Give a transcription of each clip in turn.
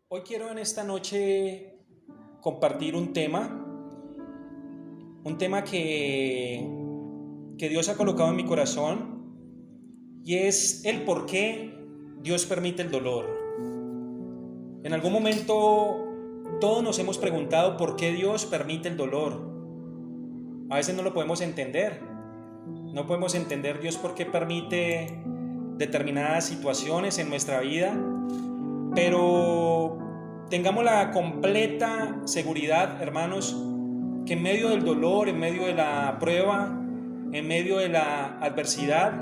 Hoy quiero en esta noche compartir un tema que Dios ha colocado en mi corazón, y es el por qué Dios permite el dolor. En algún momento todos nos hemos preguntado por qué Dios permite el dolor. A veces no lo podemos entender. No podemos entender Dios por qué permite determinadas situaciones en nuestra vida, pero tengamos la completa seguridad, hermanos, que en medio del dolor, en medio de la prueba, en medio de la adversidad,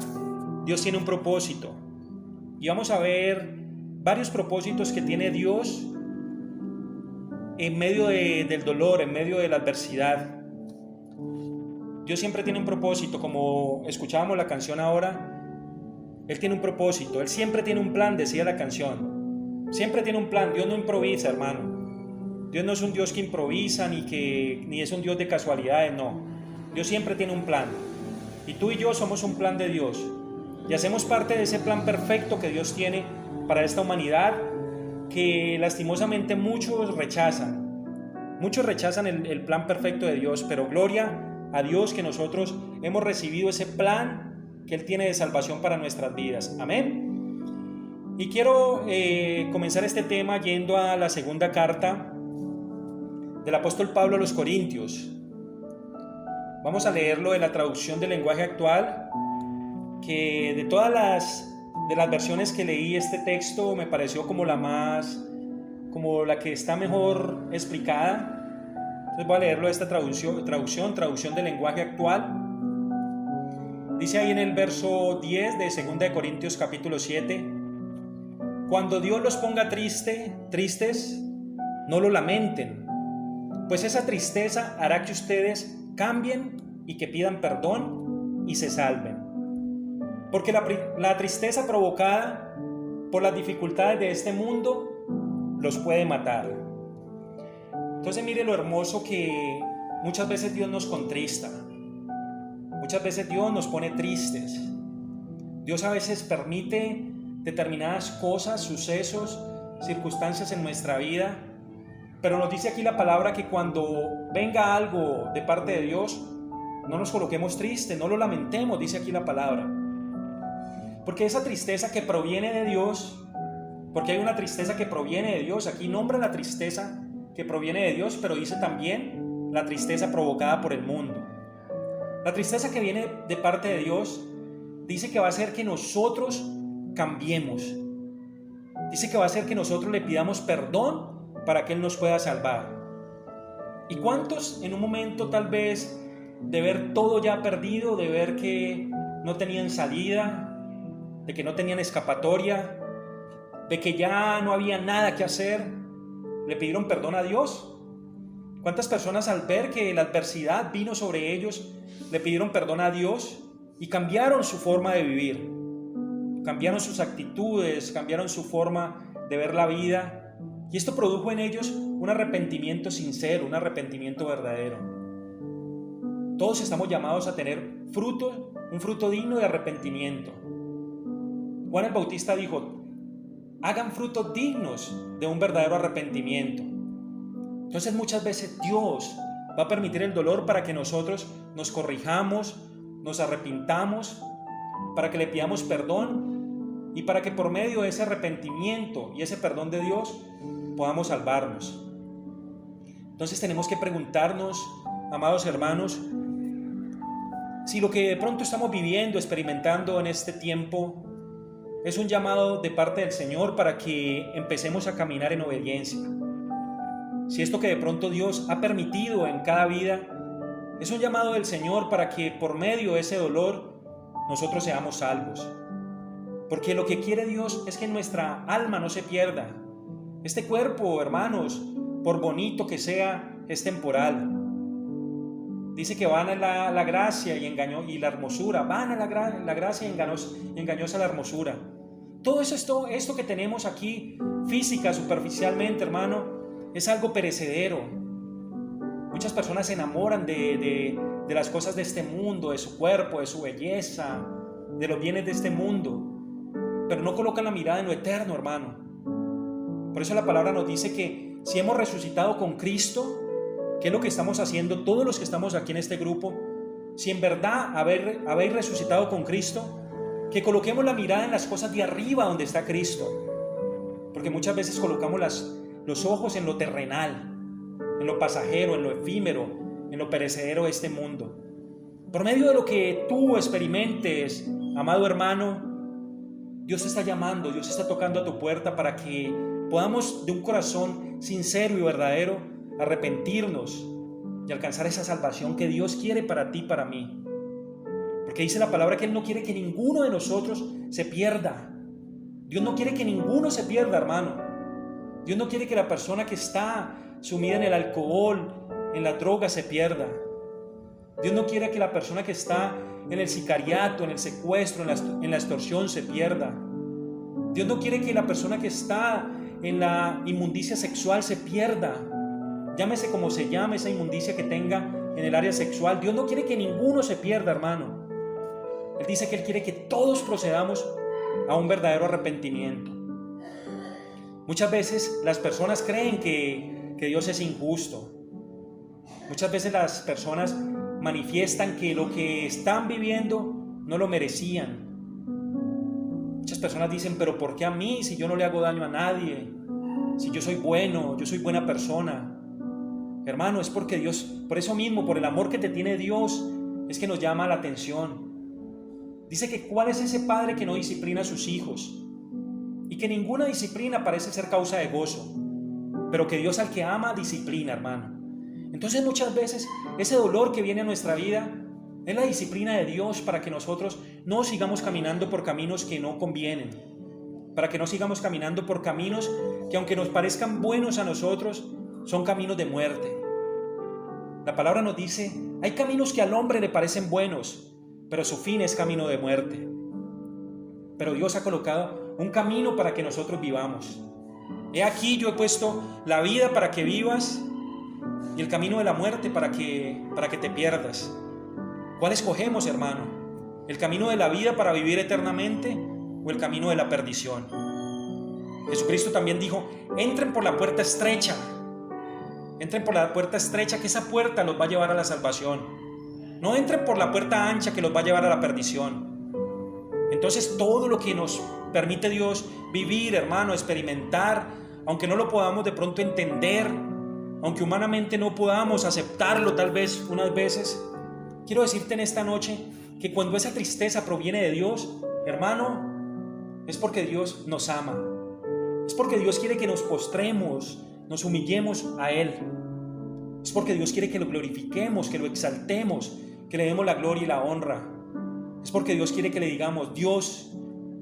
Dios tiene un propósito. Y vamos a ver varios propósitos que tiene Dios en medio del dolor, en medio de la adversidad. Dios siempre tiene un propósito, como escuchábamos la canción ahora. Él tiene un propósito, Él siempre tiene un plan, decía la canción. Siempre tiene un plan. Dios no improvisa, hermano. Dios no es un Dios que improvisa ni es un Dios de casualidades, no. Dios siempre tiene un plan. Y tú y yo somos un plan de Dios. Y hacemos parte de ese plan perfecto que Dios tiene para esta humanidad, que lastimosamente muchos rechazan. Muchos rechazan el plan perfecto de Dios, pero gloria a Dios que nosotros hemos recibido ese plan que Él tiene de salvación para nuestras vidas. Amén. Y quiero comenzar este tema yendo a la segunda carta del apóstol Pablo a los Corintios. Vamos a leerlo de la traducción del lenguaje actual, que de todas las versiones que leí, este texto me pareció como la que está mejor explicada. Entonces voy a leerlo de esta traducción del lenguaje actual. Dice ahí en el verso 10 de 2 de Corintios capítulo 7: cuando Dios los ponga tristes, no lo lamenten, pues esa tristeza hará que ustedes cambien y que pidan perdón y se salven. Porque la tristeza provocada por las dificultades de este mundo los puede matar. Entonces mire lo hermoso que muchas veces Dios nos contrista. Muchas veces Dios nos pone tristes. Dios a veces permite determinadas cosas, sucesos, circunstancias en nuestra vida, pero nos dice aquí la palabra que cuando venga algo de parte de Dios, no nos coloquemos tristes, no lo lamentemos, dice aquí la palabra. Porque esa tristeza que proviene de Dios, porque hay una tristeza que proviene de Dios, aquí nombra la tristeza que proviene de Dios, pero dice también la tristeza provocada por el mundo. La tristeza que viene de parte de Dios dice que va a hacer que nosotros cambiemos. Dice que va a hacer que nosotros le pidamos perdón para que Él nos pueda salvar. ¿Y cuántos en un momento tal vez de ver todo ya perdido, de ver que no tenían salida, de que no tenían escapatoria, de que ya no había nada que hacer, le pidieron perdón a Dios? ¿Cuántas personas al ver que la adversidad vino sobre ellos le pidieron perdón a Dios y cambiaron su forma de vivir? Cambiaron sus actitudes, cambiaron su forma de ver la vida, y esto produjo en ellos un arrepentimiento sincero, un arrepentimiento verdadero. Todos estamos llamados a tener un fruto digno de arrepentimiento. Juan el Bautista dijo: hagan frutos dignos de un verdadero arrepentimiento. Entonces muchas veces Dios va a permitir el dolor para que nosotros nos corrijamos, nos arrepintamos, para que le pidamos perdón y para que por medio de ese arrepentimiento y ese perdón de Dios podamos salvarnos. Entonces tenemos que preguntarnos, amados hermanos, si lo que de pronto estamos viviendo, experimentando en este tiempo, es un llamado de parte del Señor para que empecemos a caminar en obediencia. Si esto que de pronto Dios ha permitido en cada vida es un llamado del Señor para que por medio de ese dolor nosotros seamos salvos. Porque lo que quiere Dios es que nuestra alma no se pierda. Este cuerpo, hermanos, por bonito que sea, es temporal. Dice que van a la gracia y la hermosura. Van a la gracia y engañosa la hermosura. Todo esto que tenemos aquí, física, superficialmente, hermano, es algo perecedero. Muchas personas se enamoran de las cosas de este mundo, de su cuerpo, de su belleza, de los bienes de este mundo, pero no colocan la mirada en lo eterno, hermano. Por eso la palabra nos dice que si hemos resucitado con Cristo, ¿qué es lo que estamos haciendo todos los que estamos aquí en este grupo? Si en verdad habéis resucitado con Cristo, que coloquemos la mirada en las cosas de arriba donde está Cristo. Porque muchas veces colocamos los ojos en lo terrenal, en lo pasajero, en lo efímero, en lo perecedero de este mundo. Por medio de lo que tú experimentes, amado hermano, Dios te está llamando, Dios está tocando a tu puerta para que podamos de un corazón sincero y verdadero arrepentirnos y alcanzar esa salvación que Dios quiere para ti y para mí. Porque dice la palabra que Él no quiere que ninguno de nosotros se pierda. Dios no quiere que ninguno se pierda, hermano. Dios no quiere que la persona que está sumida en el alcohol, en la droga, se pierda. Dios no quiere que la persona que está en el sicariato, en el secuestro, en la extorsión se pierda. Dios no quiere que la persona que está en la inmundicia sexual se pierda. Llámese como se llame esa inmundicia que tenga en el área sexual. Dios no quiere que ninguno se pierda, hermano. Él dice que Él quiere que todos procedamos a un verdadero arrepentimiento. Muchas veces las personas creen que Dios es injusto. Muchas veces las personas manifiestan que lo que están viviendo no lo merecían. Muchas personas dicen, pero ¿por qué a mí si yo no le hago daño a nadie? Si yo soy bueno, yo soy buena persona. Hermano, es porque Dios, por eso mismo, por el amor que te tiene Dios, es que nos llama la atención. Dice que ¿cuál es ese padre que no disciplina a sus hijos? Y que ninguna disciplina parece ser causa de gozo, pero que Dios al que ama disciplina, hermano. Entonces muchas veces ese dolor que viene a nuestra vida es la disciplina de Dios para que nosotros no sigamos caminando por caminos que no convienen, para que no sigamos caminando por caminos que aunque nos parezcan buenos a nosotros, son caminos de muerte. La palabra nos dice, hay caminos que al hombre le parecen buenos, pero su fin es camino de muerte. Pero Dios ha colocado un camino para que nosotros vivamos. He aquí yo he puesto la vida para que vivas y el camino de la muerte para que te pierdas. ¿Cuál escogemos, hermano? ¿El camino de la vida para vivir eternamente o el camino de la perdición? Jesucristo también dijo, entren por la puerta estrecha. Entren por la puerta estrecha, que esa puerta los va a llevar a la salvación. No entren por la puerta ancha que los va a llevar a la perdición. Entonces todo lo que nos permite Dios vivir, hermano, experimentar, aunque no lo podamos de pronto entender, aunque humanamente no podamos aceptarlo tal vez unas veces, quiero decirte en esta noche que cuando esa tristeza proviene de Dios, hermano, es porque Dios nos ama. Es porque Dios quiere que nos postremos, nos humillemos a Él. Es porque Dios quiere que lo glorifiquemos, que lo exaltemos, que le demos la gloria y la honra. Es porque Dios quiere que le digamos, Dios,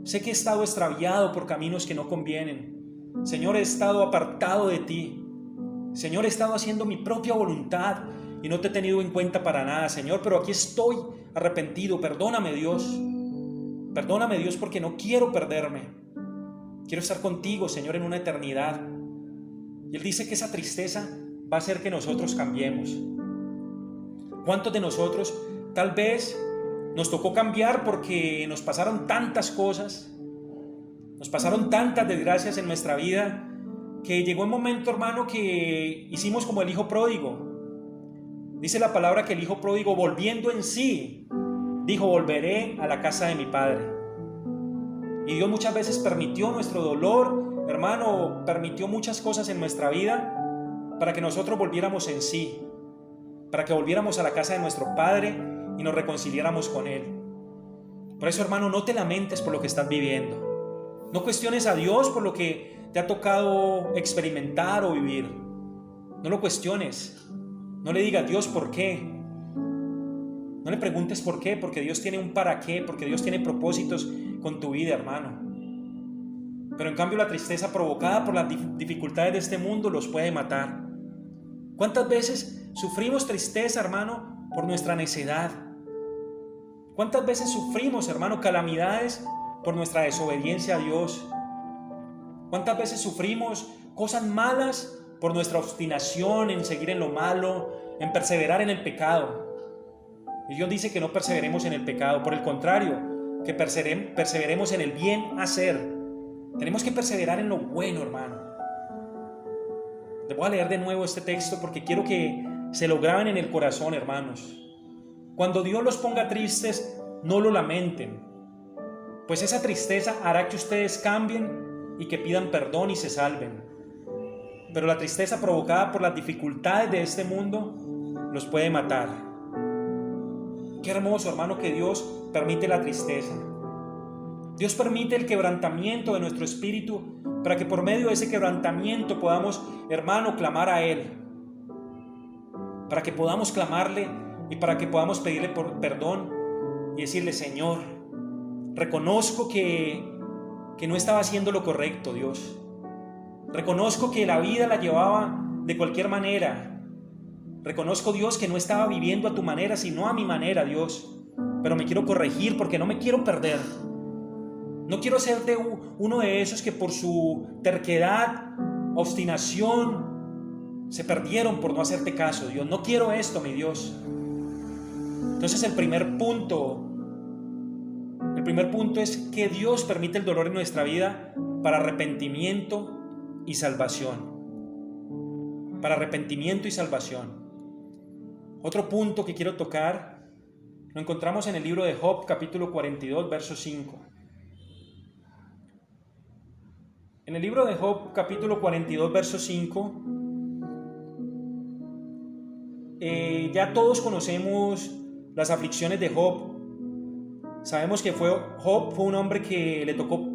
sé que he estado extraviado por caminos que no convienen. Señor, he estado apartado de ti. Señor, he estado haciendo mi propia voluntad y no te he tenido en cuenta para nada, Señor, pero aquí estoy arrepentido. Perdóname, Dios. Perdóname, Dios, porque no quiero perderme. Quiero estar contigo, Señor, en una eternidad. Y Él dice que esa tristeza va a hacer que nosotros cambiemos. ¿Cuántos de nosotros tal vez nos tocó cambiar porque nos pasaron tantas cosas, nos pasaron tantas desgracias en nuestra vida, que llegó un momento, hermano, que hicimos como el hijo pródigo? Dice la palabra que el hijo pródigo, volviendo en sí, dijo, volveré a la casa de mi padre. Y Dios muchas veces permitió nuestro dolor, hermano, permitió muchas cosas en nuestra vida para que nosotros volviéramos en sí, para que volviéramos a la casa de nuestro Padre y nos reconciliáramos con Él. Por eso, hermano, no te lamentes por lo que estás viviendo. No cuestiones a Dios por lo que te ha tocado experimentar o vivir. No lo cuestiones. No le digas, Dios, ¿por qué? No le preguntes por qué, porque Dios tiene un para qué, porque Dios tiene propósitos con tu vida, hermano. Pero en cambio la tristeza provocada por las dificultades de este mundo los puede matar. ¿Cuántas veces sufrimos tristeza, hermano, por nuestra necedad? ¿Cuántas veces sufrimos, hermano, calamidades por nuestra desobediencia a Dios? ¿Cuántas veces sufrimos cosas malas por nuestra obstinación en seguir en lo malo, en perseverar en el pecado? Y Dios dice que no perseveremos en el pecado, por el contrario, que perseveremos en el bien hacer. Tenemos que perseverar en lo bueno, hermano. Te voy a leer de nuevo este texto porque quiero que se lo graben en el corazón, hermanos. Cuando Dios los ponga tristes, no lo lamenten, pues esa tristeza hará que ustedes cambien y que pidan perdón y se salven. Pero la tristeza provocada por las dificultades de este mundo los puede matar. Qué hermoso, hermano, que Dios permite la tristeza. Dios permite el quebrantamiento de nuestro espíritu para que por medio de ese quebrantamiento podamos, hermano, clamar a Él. Para que podamos clamarle y para que podamos pedirle perdón y decirle: Señor, reconozco que no estaba haciendo lo correcto, Dios. Reconozco que la vida la llevaba de cualquier manera. Reconozco, Dios, que no estaba viviendo a tu manera, sino a mi manera, Dios. Pero me quiero corregir porque no me quiero perder. No quiero ser uno de esos que por su terquedad, obstinación, se perdieron por no hacerte caso, Dios. No quiero esto, mi Dios. Entonces el primer punto es que Dios permite el dolor en nuestra vida para arrepentimiento y salvación. Para arrepentimiento y salvación. Otro punto que quiero tocar lo encontramos en el libro de Job, capítulo 42, verso 5. En el libro de Job, capítulo 42, verso 5, ya todos conocemos las aflicciones de Job. Sabemos que Job fue un hombre que le tocó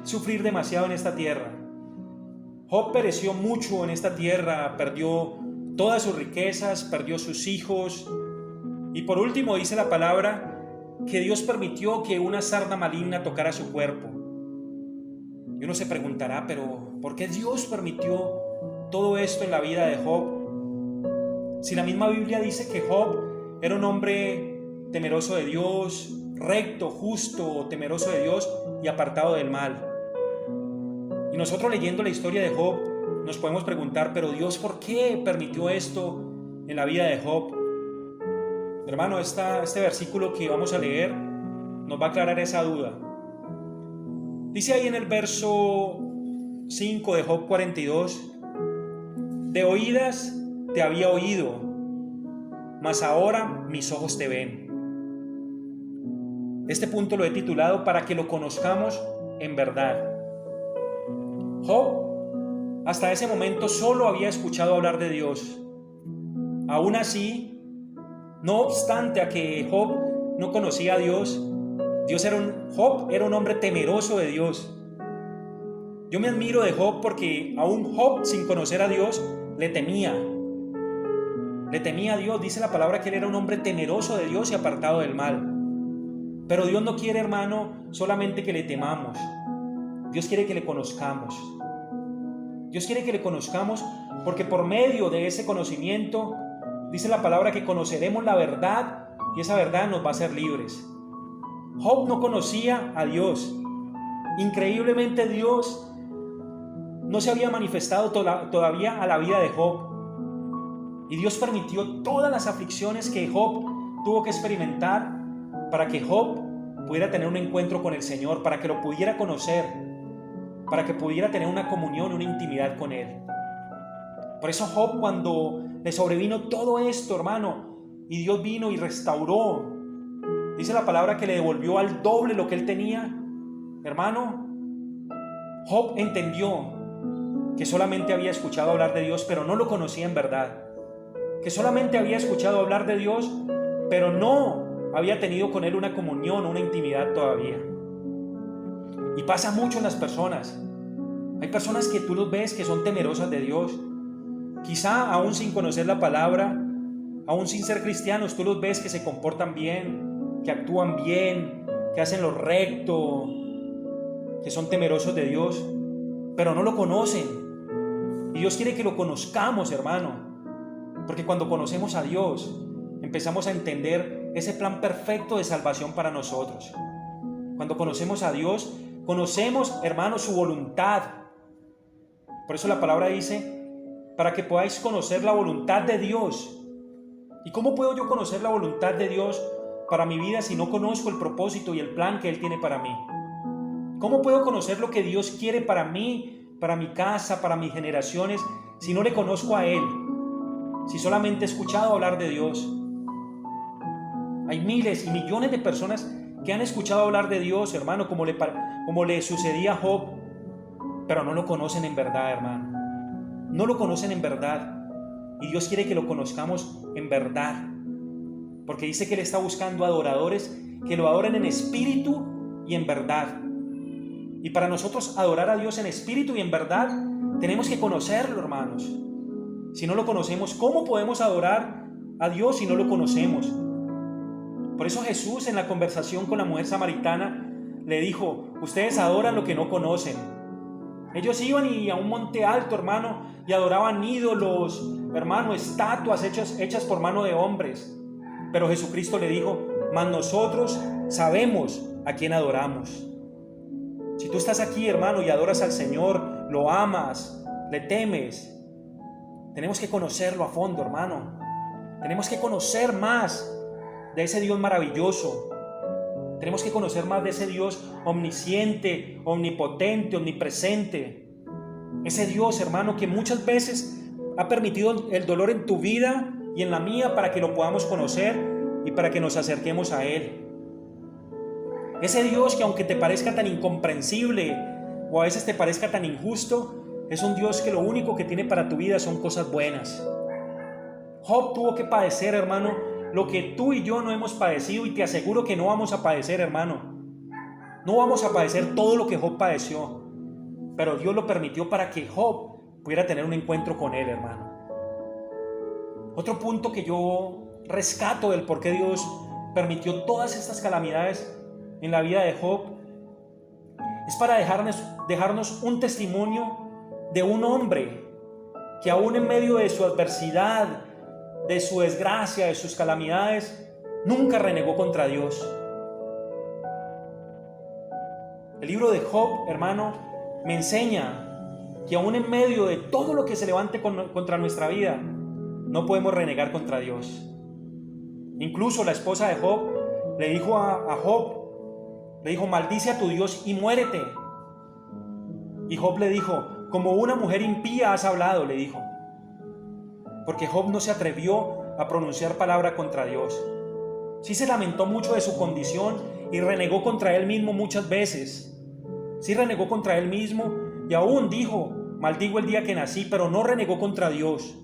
sufrir demasiado en esta tierra. Job pereció mucho en esta tierra, perdió todas sus riquezas, perdió sus hijos. Y por último dice la palabra que Dios permitió que una sarna maligna tocara su cuerpo. Y uno se preguntará, pero ¿por qué Dios permitió todo esto en la vida de Job? Si la misma Biblia dice que Job era un hombre temeroso de Dios, recto, justo, temeroso de Dios y apartado del mal. Y nosotros leyendo la historia de Job nos podemos preguntar, pero Dios, ¿por qué permitió esto en la vida de Job? Hermano, este versículo que vamos a leer nos va a aclarar esa duda. Dice ahí en el verso 5 de Job 42, de oídas te había oído, mas ahora mis ojos te ven. Este punto lo he titulado para que lo conozcamos en verdad. Job hasta ese momento solo había escuchado hablar de Dios. Aún así, no obstante a que Job no conocía a Dios, Job era un hombre temeroso de Dios. Yo me admiro de Job porque aún Job, sin conocer a Dios, le temía. Le temía a Dios. Dice la palabra que él era un hombre temeroso de Dios y apartado del mal. Pero Dios no quiere, hermano, solamente que le temamos. Dios quiere que le conozcamos. Dios quiere que le conozcamos porque por medio de ese conocimiento, dice la palabra que conoceremos la verdad y esa verdad nos va a hacer libres. Job no conocía a Dios. Increíblemente Dios no se había manifestado todavía a la vida de Job. Y Dios permitió todas las aflicciones que Job tuvo que experimentar para que Job pudiera tener un encuentro con el Señor, para que lo pudiera conocer, para que pudiera tener una comunión, una intimidad con Él. Por eso Job, cuando le sobrevino todo esto, hermano, y Dios vino y restauró, dice la palabra que le devolvió al doble lo que él tenía. Hermano, Job entendió que solamente había escuchado hablar de Dios, pero no lo conocía en verdad. Que solamente había escuchado hablar de Dios, pero no había tenido con Él una comunión, una intimidad todavía. Y pasa mucho en las personas. Hay personas que tú los ves que son temerosas de Dios. Quizá aún sin conocer la palabra, aún sin ser cristianos, tú los ves que se comportan bien, que actúan bien, que hacen lo recto, que son temerosos de Dios, pero no lo conocen. Y Dios quiere que lo conozcamos, hermano, porque cuando conocemos a Dios, empezamos a entender ese plan perfecto de salvación para nosotros. Cuando conocemos a Dios, conocemos, hermano, su voluntad. Por eso la palabra dice, para que podáis conocer la voluntad de Dios. ¿Y cómo puedo yo conocer la voluntad de Dios para mi vida si no conozco el propósito y el plan que Él tiene para mí? ¿Cómo puedo conocer lo que Dios quiere para mí, para mi casa, para mis generaciones, si no le conozco a Él? Si solamente he escuchado hablar de Dios. Hay miles y millones de personas que han escuchado hablar de Dios, hermano, como le sucedía a Job, pero no lo conocen en verdad, hermano. No lo conocen en verdad. Y Dios quiere que lo conozcamos en verdad. Porque dice que Él está buscando adoradores que lo adoren en espíritu y en verdad. Y para nosotros adorar a Dios en espíritu y en verdad, tenemos que conocerlo, hermanos. Si no lo conocemos, ¿cómo podemos adorar a Dios si no lo conocemos? Por eso Jesús, en la conversación con la mujer samaritana, le dijo: ustedes adoran lo que no conocen. Ellos iban a un monte alto, hermano, y adoraban ídolos, hermano, estatuas hechas por mano de hombres. Pero Jesucristo le dijo: mas nosotros sabemos a quién adoramos. Si tú estás aquí, hermano, y adoras al Señor, lo amas, le temes, tenemos que conocerlo a fondo, hermano. Tenemos que conocer más de ese Dios maravilloso. Tenemos que conocer más de ese Dios omnisciente, omnipotente, omnipresente. Ese Dios, hermano, que muchas veces ha permitido el dolor en tu vida y en la mía para que lo podamos conocer y para que nos acerquemos a Él. Ese Dios que, aunque te parezca tan incomprensible o a veces te parezca tan injusto, es un Dios que lo único que tiene para tu vida son cosas buenas. Job tuvo que padecer, hermano, lo que tú y yo no hemos padecido, y te aseguro que no vamos a padecer, hermano. No vamos a padecer todo lo que Job padeció, pero Dios lo permitió para que Job pudiera tener un encuentro con Él, hermano. Otro punto que yo rescato del por qué Dios permitió todas estas calamidades en la vida de Job es para dejarnos un testimonio de un hombre que aún en medio de su adversidad, de su desgracia, de sus calamidades, nunca renegó contra Dios. El libro de Job, hermano, me enseña que aún en medio de todo lo que se levante contra nuestra vida, no podemos renegar contra Dios. Incluso la esposa de Job le dijo a Job, le dijo: maldice a tu Dios y muérete. Y Job le dijo: como una mujer impía has hablado, le dijo. Porque Job no se atrevió a pronunciar palabra contra Dios. Sí se lamentó mucho de su condición y renegó contra él mismo muchas veces. Sí renegó contra él mismo y aún dijo: maldigo el día que nací, pero no renegó contra Dios.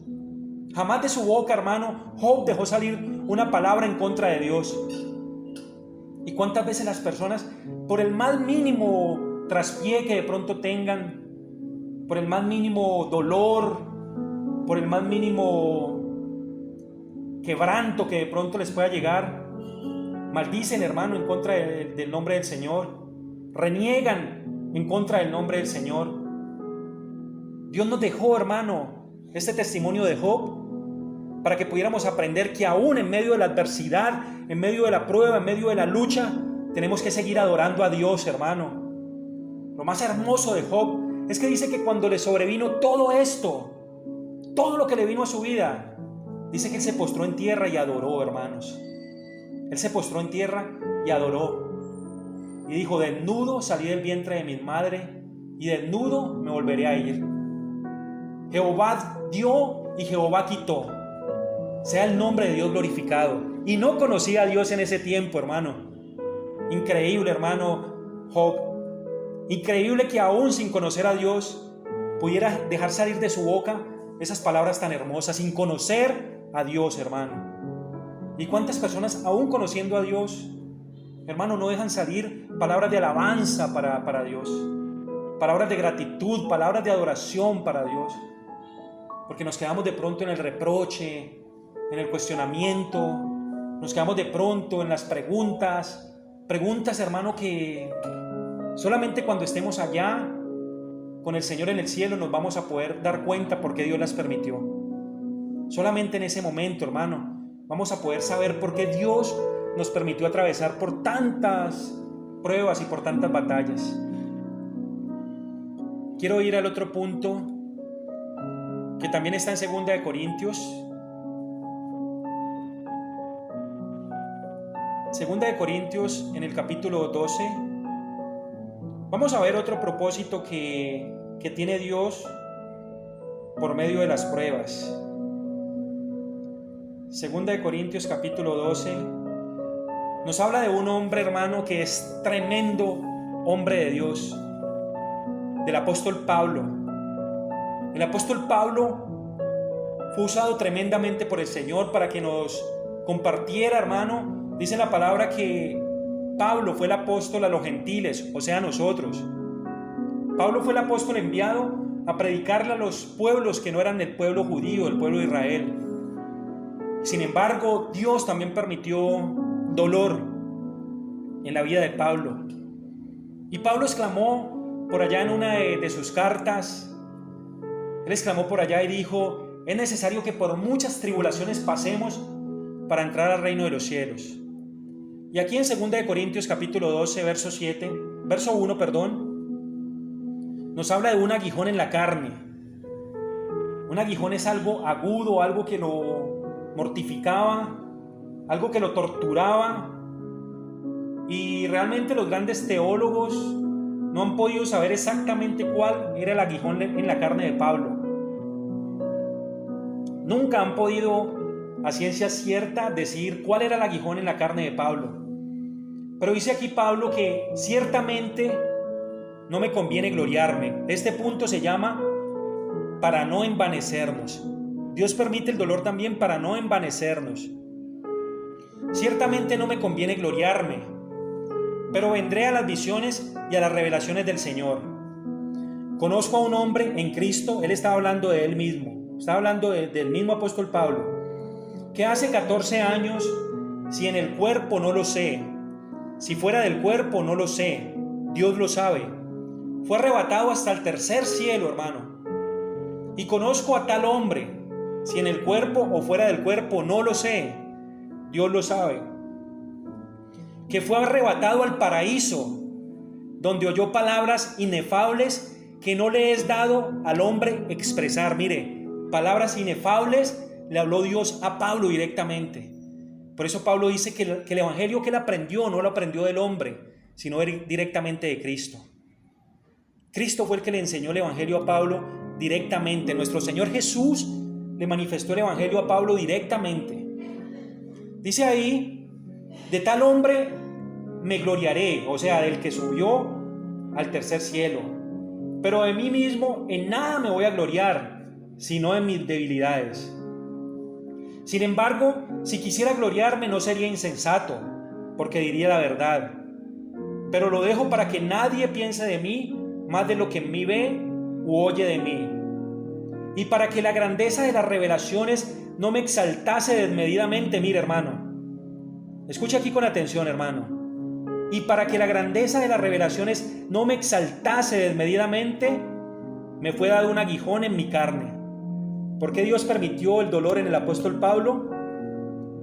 Jamás de su boca, hermano, Job dejó salir una palabra en contra de Dios. ¿Y cuántas veces las personas, por el más mínimo traspié que de pronto tengan, por el más mínimo dolor, por el más mínimo quebranto que de pronto les pueda llegar, maldicen, hermano, en contra del nombre del Señor, reniegan en contra del nombre del Señor? Dios nos dejó, hermano, este testimonio de Job para que pudiéramos aprender que aún en medio de la adversidad, en medio de la prueba, en medio de la lucha, tenemos que seguir adorando a Dios, hermano. Lo más hermoso de Job es que dice que cuando le sobrevino todo esto, todo lo que le vino a su vida, dice que él se postró en tierra y adoró, hermanos. Él se postró en tierra y adoró. Y dijo: desnudo salí del vientre de mi madre y desnudo me volveré a ir. Jehová dio y Jehová quitó. Sea el nombre de Dios glorificado. Y no conocía a Dios en ese tiempo, hermano. Increíble, hermano Job. Increíble que aún sin conocer a Dios pudiera dejar salir de su boca esas palabras tan hermosas, sin conocer a Dios, hermano. ¿Y cuántas personas, aún conociendo a Dios, hermano, no dejan salir palabras de alabanza para Dios, palabras de gratitud, palabras de adoración para Dios? Porque nos quedamos de pronto en el reproche, en el cuestionamiento, nos quedamos de pronto en las preguntas, hermano, que solamente cuando estemos allá con el Señor en el cielo nos vamos a poder dar cuenta por qué Dios las permitió. Solamente en ese momento, hermano, vamos a poder saber por qué Dios nos permitió atravesar por tantas pruebas y por tantas batallas. Quiero ir al otro punto que también está en 2 de Corintios. 2 de Corintios, en el capítulo 12, vamos a ver otro propósito que que tiene Dios por medio de las pruebas. Segunda de Corintios capítulo 12 nos habla de un hombre, hermano, que es tremendo hombre de Dios, del apóstol Pablo. El apóstol Pablo fue usado tremendamente por el Señor para que nos compartiera, hermano. Dice la palabra que Pablo fue el apóstol a los gentiles, o sea, a nosotros. Pablo fue el apóstol enviado a predicarle a los pueblos que no eran del pueblo judío, del pueblo de Israel. Sin embargo, Dios también permitió dolor en la vida de Pablo. Y Pablo exclamó por allá en una de sus cartas, él exclamó por allá y dijo: es necesario que por muchas tribulaciones pasemos para entrar al reino de los cielos. Y aquí en 2 de Corintios capítulo 12, verso 1, nos habla de un aguijón en la carne. Un aguijón es algo agudo, algo que lo mortificaba, algo que lo torturaba. Y realmente los grandes teólogos no han podido saber exactamente cuál era el aguijón en la carne de Pablo. Nunca han podido a ciencia cierta decir cuál era el aguijón en la carne de Pablo. Pero dice aquí Pablo que ciertamente no me conviene gloriarme. Este punto se llama para no envanecernos. Dios permite el dolor también para no envanecernos. Ciertamente no me conviene gloriarme, pero vendré a las visiones y a las revelaciones del Señor. Conozco a un hombre en Cristo, él estaba hablando de él mismo, estaba hablando del mismo apóstol Pablo, que hace 14 años, si en el cuerpo no lo sé, si fuera del cuerpo no lo sé, Dios lo sabe, fue arrebatado hasta el tercer cielo, hermano. Y conozco a tal hombre, si en el cuerpo o fuera del cuerpo no lo sé, Dios lo sabe, que fue arrebatado al paraíso, donde oyó palabras inefables que no le es dado al hombre expresar. Mire, palabras inefables le habló Dios a Pablo directamente. Por eso Pablo dice que el evangelio que él aprendió no lo aprendió del hombre, sino directamente de Cristo. Cristo fue el que le enseñó el evangelio a Pablo directamente. Nuestro Señor Jesús le manifestó el evangelio a Pablo directamente. Dice ahí: de tal hombre me gloriaré, o sea, del que subió al tercer cielo. Pero de mí mismo en nada me voy a gloriar, sino en mis debilidades. Sin embargo, si quisiera gloriarme no sería insensato, porque diría la verdad. Pero lo dejo para que nadie piense de mí más de lo que en mí ve u oye de mí. Y para que la grandeza de las revelaciones no me exaltase desmedidamente. Mire, hermano, escucha aquí con atención, hermano. Y para que la grandeza de las revelaciones no me exaltase desmedidamente, me fue dado un aguijón en mi carne. ¿Por qué Dios permitió el dolor en el apóstol Pablo?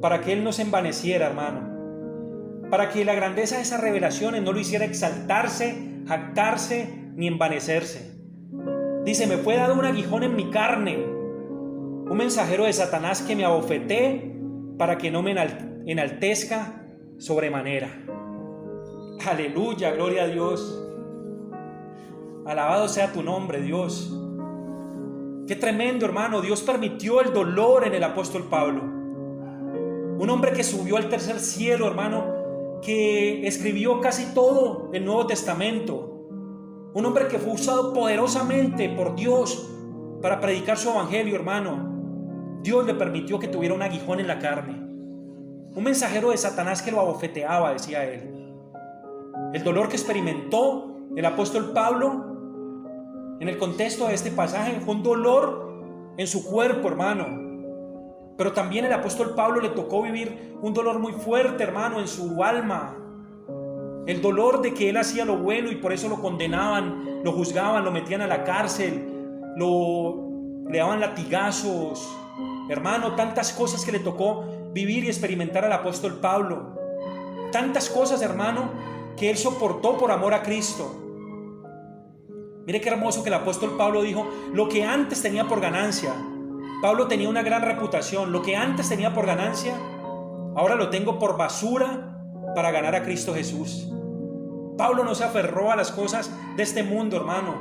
Para que él no se envaneciera, hermano. Para que la grandeza de esas revelaciones no lo hiciera exaltarse, jactarse, ni envanecerse. Dice: me fue dado un aguijón en mi carne, un mensajero de Satanás que me abofeté para que no me enaltezca sobremanera. Aleluya, gloria a Dios. Alabado sea tu nombre, Dios. Qué tremendo, hermano. Dios permitió el dolor en el apóstol Pablo. Un hombre que subió al tercer cielo, hermano, que escribió casi todo el Nuevo Testamento. Un hombre que fue usado poderosamente por Dios para predicar su evangelio, hermano. Dios le permitió que tuviera un aguijón en la carne. Un mensajero de Satanás que lo abofeteaba, decía él. El dolor que experimentó el apóstol Pablo en el contexto de este pasaje fue un dolor en su cuerpo, hermano. Pero también el apóstol Pablo le tocó vivir un dolor muy fuerte, hermano, en su alma. El dolor de que él hacía lo bueno y por eso lo condenaban, lo juzgaban, lo metían a la cárcel, le daban latigazos. Hermano, tantas cosas que le tocó vivir y experimentar al apóstol Pablo. Tantas cosas, hermano, que él soportó por amor a Cristo. Mire qué hermoso que el apóstol Pablo dijo: lo que antes tenía por ganancia. Pablo tenía una gran reputación. Lo que antes tenía por ganancia, ahora lo tengo por basura para ganar a Cristo Jesús. Pablo no se aferró a las cosas de este mundo, hermano,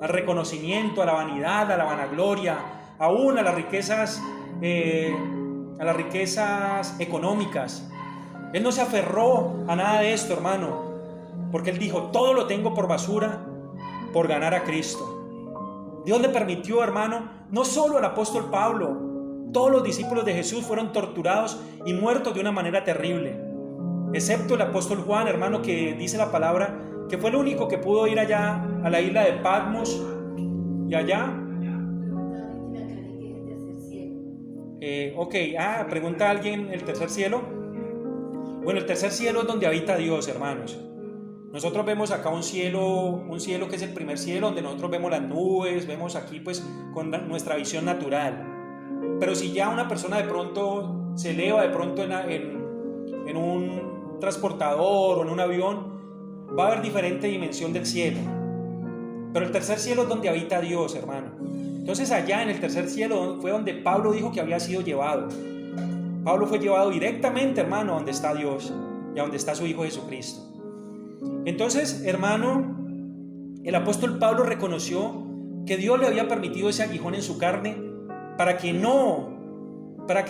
al reconocimiento, a la vanidad, a la vanagloria, aún a las riquezas económicas. Él no se aferró a nada de esto, hermano, porque él dijo: todo lo tengo por basura por ganar a Cristo. Dios le permitió, hermano, no solo al apóstol Pablo, todos los discípulos de Jesús fueron torturados y muertos de una manera terrible, excepto el apóstol Juan, hermano, que dice la palabra que fue el único que pudo ir allá a la isla de Patmos y allá. Pregunta alguien: ¿el tercer cielo? Bueno, el tercer cielo es donde habita Dios, hermanos. Nosotros vemos acá un cielo que es el primer cielo, donde nosotros vemos las nubes, vemos aquí pues con nuestra visión natural. Pero si ya una persona de pronto se eleva de pronto en un transportador o en un avión, va a haber diferente dimensión del cielo. Pero el tercer cielo es donde habita Dios, hermano. Entonces allá en el tercer cielo fue donde Pablo dijo que había sido llevado. Pablo fue llevado directamente, hermano, a donde está Dios y a donde está su Hijo Jesucristo. Entonces, hermano, el apóstol Pablo reconoció que Dios le había permitido ese aguijón en su carne para que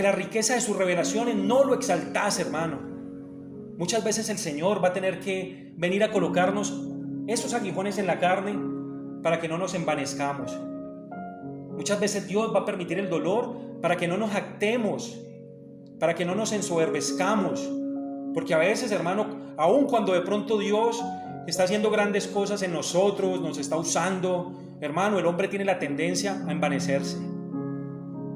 la riqueza de sus revelaciones no lo exaltase, hermano. Muchas veces el Señor va a tener que venir a colocarnos esos aguijones en la carne para que no nos envanezcamos. Muchas veces Dios va a permitir el dolor para que no nos jactemos, para que no nos ensoberbezcamos. Porque a veces, hermano, aun cuando de pronto Dios está haciendo grandes cosas en nosotros, nos está usando, hermano, el hombre tiene la tendencia a envanecerse.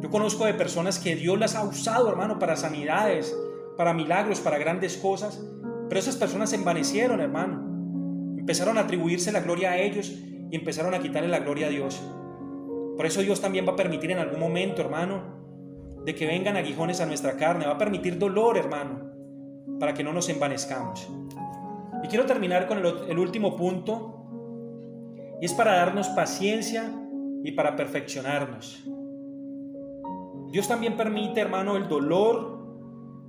Yo conozco de personas que Dios las ha usado, hermano, para sanidades, para milagros, para grandes cosas, pero esas personas se envanecieron, hermano. Empezaron a atribuirse la gloria a ellos y empezaron a quitarle la gloria a Dios. Por eso Dios también va a permitir en algún momento, hermano, de que vengan aguijones a nuestra carne, va a permitir dolor, hermano, para que no nos envanezcamos. Y quiero terminar con el último punto, y es para darnos paciencia y para perfeccionarnos. Dios también permite, hermano, el dolor.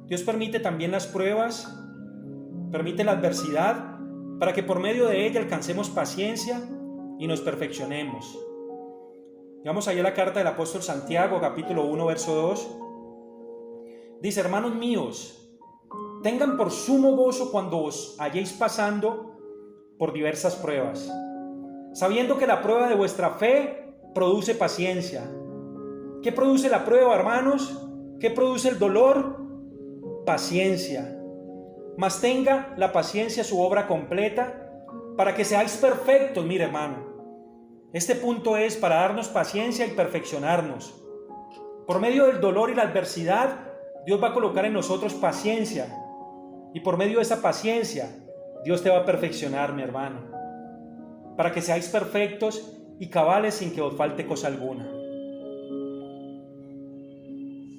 Dios permite también las pruebas, permite la adversidad, para que por medio de ella alcancemos paciencia y nos perfeccionemos. Vamos allá a la carta del apóstol Santiago, capítulo 1, verso 2. Dice: hermanos míos, tengan por sumo gozo cuando os halléis pasando por diversas pruebas, sabiendo que la prueba de vuestra fe produce paciencia. ¿Qué produce la prueba, hermanos? ¿Qué produce el dolor? Paciencia. Mas tenga la paciencia su obra completa, para que seáis perfectos. Mire, hermano, este punto es para darnos paciencia y perfeccionarnos. Por medio del dolor y la adversidad, Dios va a colocar en nosotros paciencia. Y por medio de esa paciencia, Dios te va a perfeccionar, mi hermano, para que seáis perfectos y cabales sin que os falte cosa alguna.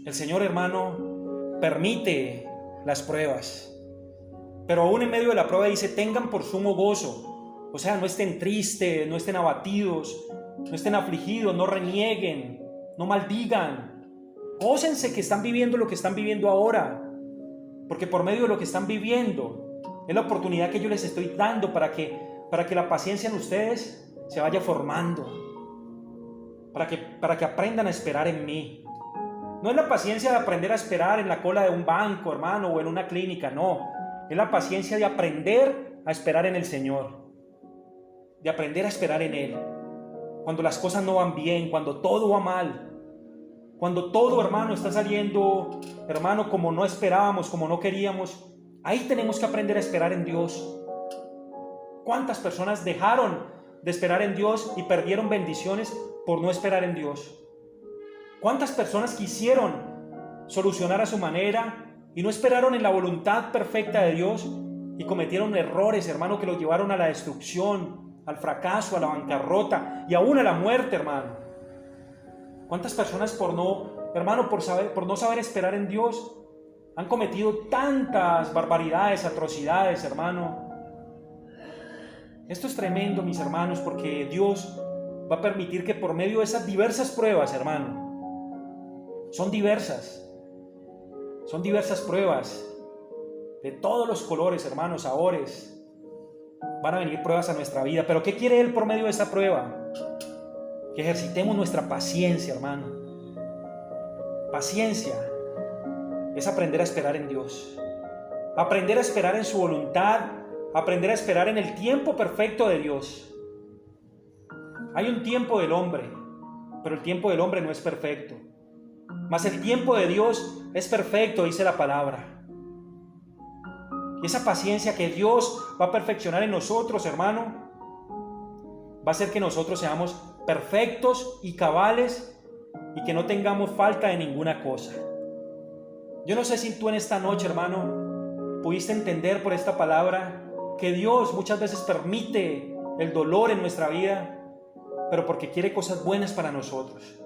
El Señor, hermano, permite las pruebas, pero aún en medio de la prueba dice: tengan por sumo gozo. O sea, no estén tristes, no estén abatidos, no estén afligidos, no renieguen, no maldigan. Gócense que están viviendo lo que están viviendo ahora, porque por medio de lo que están viviendo es la oportunidad que yo les estoy dando para que la paciencia en ustedes se vaya formando, para que aprendan a esperar en mí. No es la paciencia de aprender a esperar en la cola de un banco, hermano, o en una clínica, no. Es la paciencia de aprender a esperar en el Señor, de aprender a esperar en Él. Cuando las cosas no van bien, cuando todo va mal, cuando todo, hermano, está saliendo, hermano, como no esperábamos, como no queríamos, ahí tenemos que aprender a esperar en Dios. ¿Cuántas personas dejaron de esperar en Dios y perdieron bendiciones por no esperar en Dios? ¿Cuántas personas quisieron solucionar a su manera y no esperaron en la voluntad perfecta de Dios y cometieron errores, hermano, que los llevaron a la destrucción, al fracaso, a la bancarrota y aún a la muerte, hermano? ¿Cuántas personas por no saber esperar en Dios han cometido tantas barbaridades, atrocidades, hermano? Esto es tremendo, mis hermanos, porque Dios va a permitir que por medio de esas diversas pruebas, hermano, son diversas pruebas de todos los colores, hermanos, sabores. Van a venir pruebas a nuestra vida, pero ¿qué quiere Él por medio de esa prueba? que ejercitemos nuestra paciencia, hermano. Paciencia es aprender a esperar en Dios, aprender a esperar en su voluntad, aprender a esperar en el tiempo perfecto de Dios. Hay un tiempo del hombre, pero el tiempo del hombre no es perfecto. Mas el tiempo de Dios es perfecto, dice la palabra. Y esa paciencia que Dios va a perfeccionar en nosotros, hermano, va a hacer que nosotros seamos perfectos y cabales y que no tengamos falta de ninguna cosa. Yo no sé si tú en esta noche, hermano, pudiste entender por esta palabra que Dios muchas veces permite el dolor en nuestra vida, pero porque quiere cosas buenas para nosotros.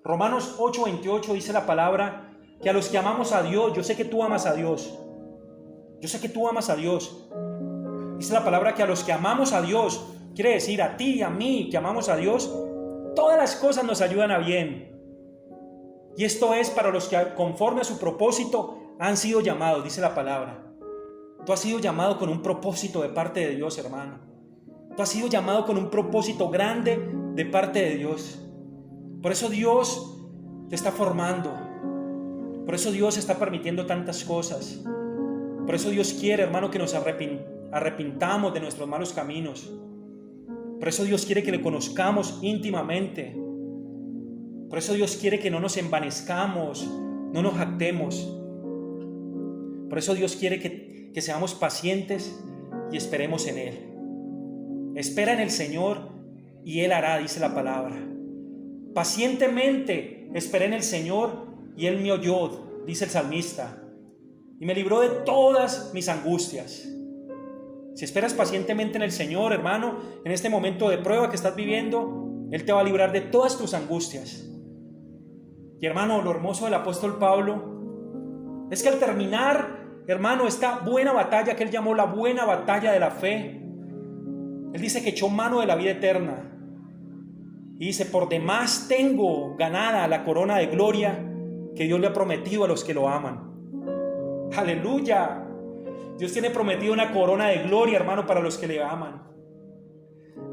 Romanos 8:28 dice la palabra que a los que amamos a Dios, yo sé que tú amas a Dios, yo sé que tú amas a Dios. Dice la palabra que a los que amamos a Dios, quiere decir a ti y a mí que amamos a Dios, todas las cosas nos ayudan a bien. Y esto es para los que conforme a su propósito han sido llamados, dice la palabra. Tú has sido llamado con un propósito de parte de Dios, hermano. Tú has sido llamado con un propósito grande de parte de Dios. Por eso Dios te está formando. Por eso Dios está permitiendo tantas cosas. Por eso Dios quiere, hermano, que nos arrepintamos de nuestros malos caminos. Por eso Dios quiere que le conozcamos íntimamente. Por eso Dios quiere que no nos envanezcamos, no nos jactemos. Por eso Dios quiere que seamos pacientes y esperemos en Él. Espera en el Señor y Él hará, dice la palabra. Pacientemente esperé en el Señor y Él me oyó, dice el salmista, y me libró de todas mis angustias. Si esperas pacientemente en el Señor, hermano, en este momento de prueba que estás viviendo, Él te va a librar de todas tus angustias. Y hermano, lo hermoso del apóstol Pablo es que al terminar, hermano, esta buena batalla que él llamó la buena batalla de la fe, él dice que echó mano de la vida eterna. Y dice, por demás tengo ganada la corona de gloria que Dios le ha prometido a los que lo aman. ¡Aleluya! Dios tiene prometido una corona de gloria, hermano, para los que le aman.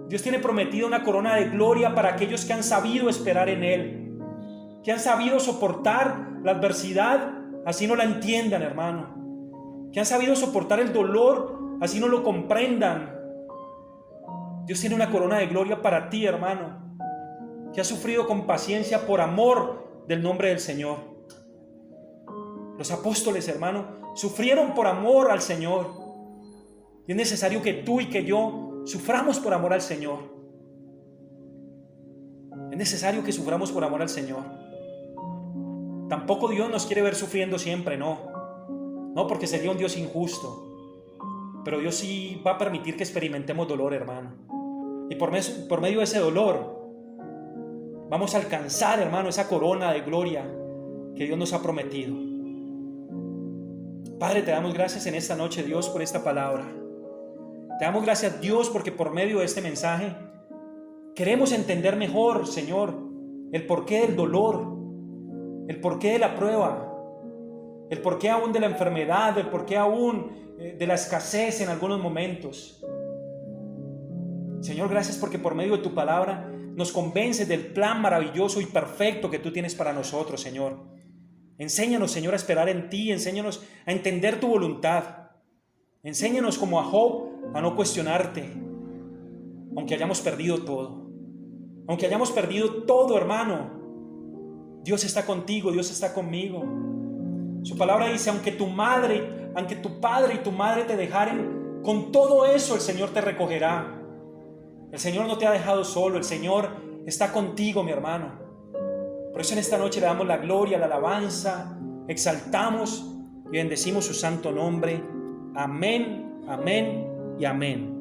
Dios tiene prometido una corona de gloria para aquellos que han sabido esperar en Él, que han sabido soportar la adversidad, así no la entiendan, hermano, que han sabido soportar el dolor, así no lo comprendan. Dios tiene una corona de gloria para ti, hermano, que has sufrido con paciencia por amor del nombre del Señor. Los apóstoles, hermano, sufrieron por amor al Señor. Y es necesario que tú y que yo suframos por amor al Señor. Es necesario que suframos por amor al Señor. Tampoco Dios nos quiere ver sufriendo siempre, no. No, porque sería un Dios injusto. Pero Dios sí va a permitir que experimentemos dolor, hermano. Y por medio de ese dolor vamos a alcanzar, hermano, esa corona de gloria que Dios nos ha prometido. Padre, te damos gracias en esta noche, Dios, por esta palabra. Te damos gracias, Dios, porque por medio de este mensaje queremos entender mejor, Señor, el porqué del dolor, el porqué de la prueba, el porqué aún de la enfermedad, el porqué aún de la escasez en algunos momentos. Señor, gracias porque por medio de tu palabra nos convences del plan maravilloso y perfecto que tú tienes para nosotros, Señor. Enséñanos, Señor, a esperar en ti, enséñanos a entender tu voluntad. Enséñanos como a Job a no cuestionarte, aunque hayamos perdido todo. Aunque hayamos perdido todo, hermano, Dios está contigo, Dios está conmigo. Su palabra dice, aunque tu padre y tu madre te dejaren, con todo eso el Señor te recogerá. El Señor no te ha dejado solo, el Señor está contigo, mi hermano. Por eso en esta noche le damos la gloria, la alabanza, exaltamos y bendecimos su santo nombre. Amén, amén y amén.